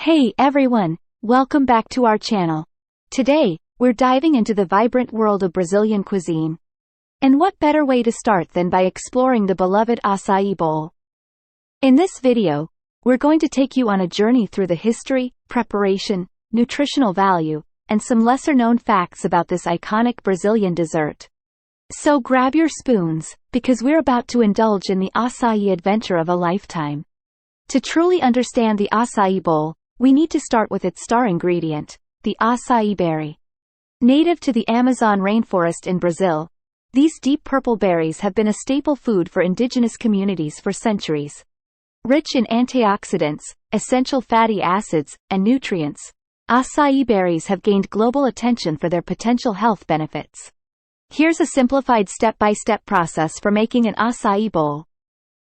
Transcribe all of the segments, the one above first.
Hey everyone, welcome back to our channel. Today, we're diving into the vibrant world of Brazilian cuisine. And what better way to start than by exploring the beloved Açaí Bowl? In this video, we're going to take you on a journey through the history, preparation, nutritional value, and some lesser-known facts about this iconic Brazilian dessert. So grab your spoons, because we're about to indulge in the açaí adventure of a lifetime. To truly understand the Açaí Bowl, we need to start with its star ingredient, the açaí berry. Native to the Amazon rainforest in Brazil, these deep purple berries have been a staple food for indigenous communities for centuries. Rich in antioxidants, essential fatty acids, and nutrients, açaí berries have gained global attention for their potential health benefits. Here's a simplified step-by-step process for making an açaí bowl.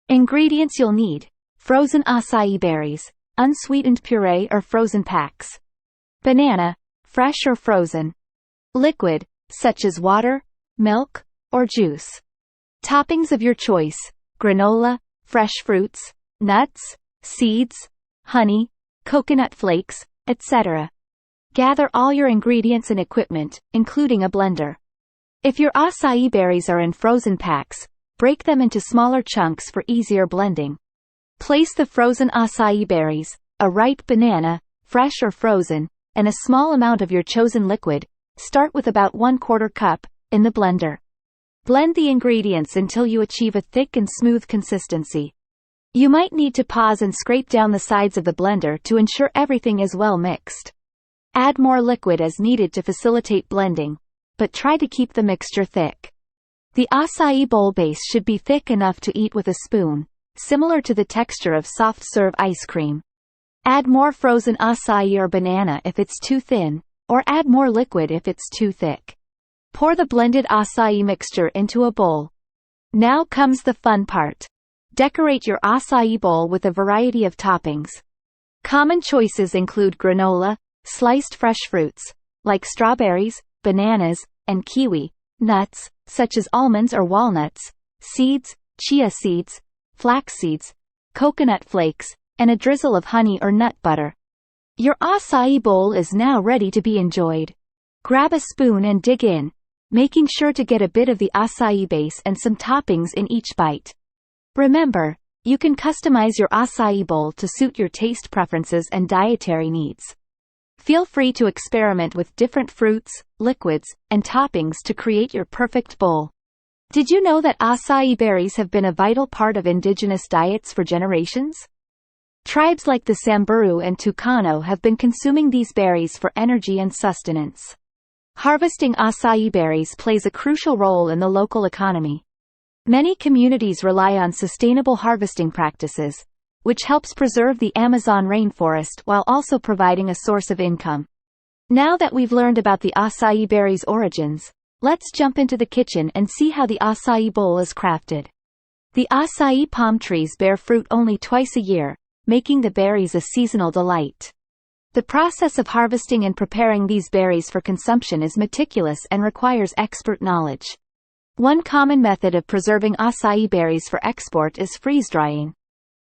Ingredients you'll need: frozen açaí berries, unsweetened puree or frozen packs. Banana, fresh or frozen. Liquid, such as water, milk, or juice. Toppings of your choice: granola, fresh fruits, nuts, seeds, honey, coconut flakes, etc. Gather all your ingredients and equipment, including a blender. If your açaí berries are in frozen packs, break them into smaller chunks for easier blending. Place the frozen açaí berries, a ripe banana, fresh or frozen, and a small amount of your chosen liquid, start with about 1/4 cup, in the blender. Blend the ingredients until you achieve a thick and smooth consistency. You might need to pause and scrape down the sides of the blender to ensure everything is well mixed. Add more liquid as needed to facilitate blending, but try to keep the mixture thick. The açaí bowl base should be thick enough to eat with a spoon, similar to the texture of soft-serve ice cream. Add more frozen açaí or banana if it's too thin, or add more liquid if it's too thick. Pour the blended açaí mixture into a bowl. Now comes the fun part. Decorate your açaí bowl with a variety of toppings. Common choices include granola, sliced fresh fruits, like strawberries, bananas, and kiwi, nuts, such as almonds or walnuts, seeds, chia seeds, flax seeds, coconut flakes, and a drizzle of honey or nut butter. Your açaí bowl is now ready to be enjoyed. Grab a spoon and dig in, making sure to get a bit of the açaí base and some toppings in each bite. Remember, you can customize your açaí bowl to suit your taste preferences and dietary needs. Feel free to experiment with different fruits, liquids, and toppings to create your perfect bowl. Did you know that açaí berries have been a vital part of indigenous diets for generations? Tribes like the Samburu and Tucano have been consuming these berries for energy and sustenance. Harvesting açaí berries plays a crucial role in the local economy. Many communities rely on sustainable harvesting practices, which helps preserve the Amazon rainforest while also providing a source of income. Now that we've learned about the açaí berries' origins, let's jump into the kitchen and see how the açaí bowl is crafted. The açaí palm trees bear fruit only twice a year, making the berries a seasonal delight. The process of harvesting and preparing these berries for consumption is meticulous and requires expert knowledge. One common method of preserving açaí berries for export is freeze-drying.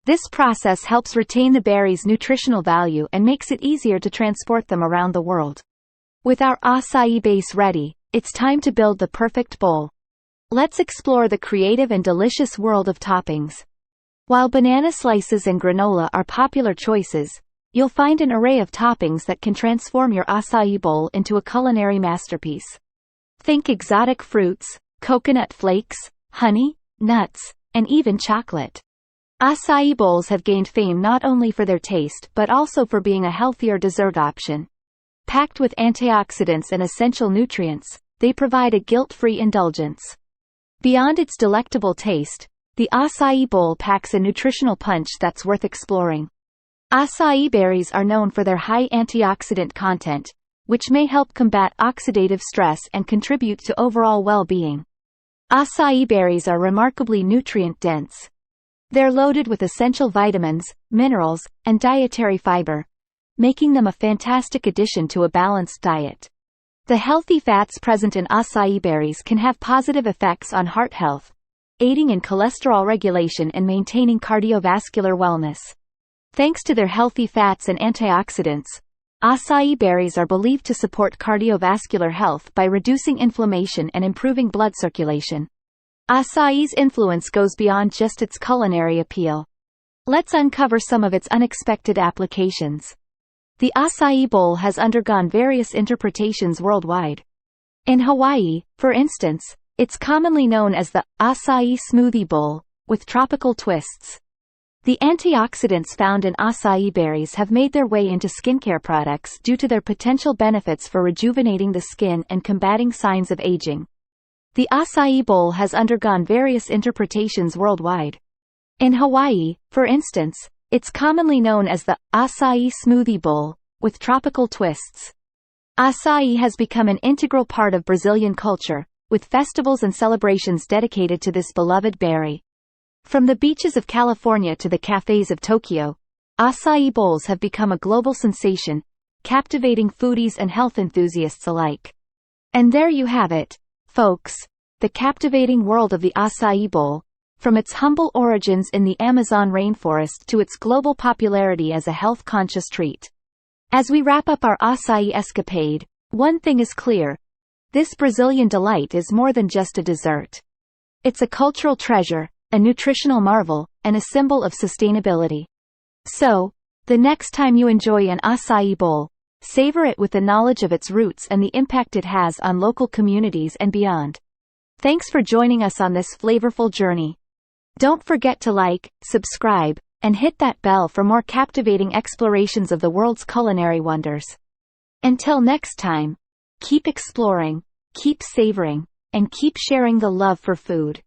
This process helps retain the berries' nutritional value and makes it easier to transport them around the world. With our açaí base ready, it's time to build the perfect bowl. Let's explore the creative and delicious world of toppings. While banana slices and granola are popular choices, you'll find an array of toppings that can transform your açaí bowl into a culinary masterpiece. Think exotic fruits, coconut flakes, honey, nuts, and even chocolate. Açaí bowls have gained fame not only for their taste but also for being a healthier dessert option. Packed with antioxidants and essential nutrients, they provide a guilt-free indulgence. Beyond its delectable taste, the açaí bowl packs a nutritional punch that's worth exploring. Açaí berries are known for their high antioxidant content, which may help combat oxidative stress and contribute to overall well-being. Açaí berries are remarkably nutrient-dense. They're loaded with essential vitamins, minerals, and dietary fiber, making them a fantastic addition to a balanced diet. The healthy fats present in açaí berries can have positive effects on heart health, aiding in cholesterol regulation and maintaining cardiovascular wellness. Thanks to their healthy fats and antioxidants, acai berries are believed to support cardiovascular health by reducing inflammation and improving blood circulation. Acai's influence goes beyond just its culinary appeal. Let's uncover some of its unexpected applications. The Acai Bowl has undergone various interpretations worldwide. In Hawaii, for instance, it's commonly known as the acai smoothie bowl, with tropical twists. The antioxidants found in acai berries have made their way into skincare products due to their potential benefits for rejuvenating the skin and combating signs of aging. The Acai Bowl has undergone various interpretations worldwide. In Hawaii, for instance, it's commonly known as the acai smoothie bowl, with tropical twists. Acai has become an integral part of Brazilian culture, with festivals and celebrations dedicated to this beloved berry. From the beaches of California to the cafes of Tokyo, acai bowls have become a global sensation, captivating foodies and health enthusiasts alike. And there you have it, folks, the captivating world of the acai bowl, from its humble origins in the Amazon rainforest to its global popularity as a health-conscious treat. As we wrap up our acai escapade, one thing is clear. This Brazilian delight is more than just a dessert. It's a cultural treasure, a nutritional marvel, and a symbol of sustainability. So, the next time you enjoy an acai bowl, savor it with the knowledge of its roots and the impact it has on local communities and beyond. Thanks for joining us on this flavorful journey. Don't forget to like, subscribe, and hit that bell for more captivating explorations of the world's culinary wonders. Until next time, keep exploring, keep savoring, and keep sharing the love for food.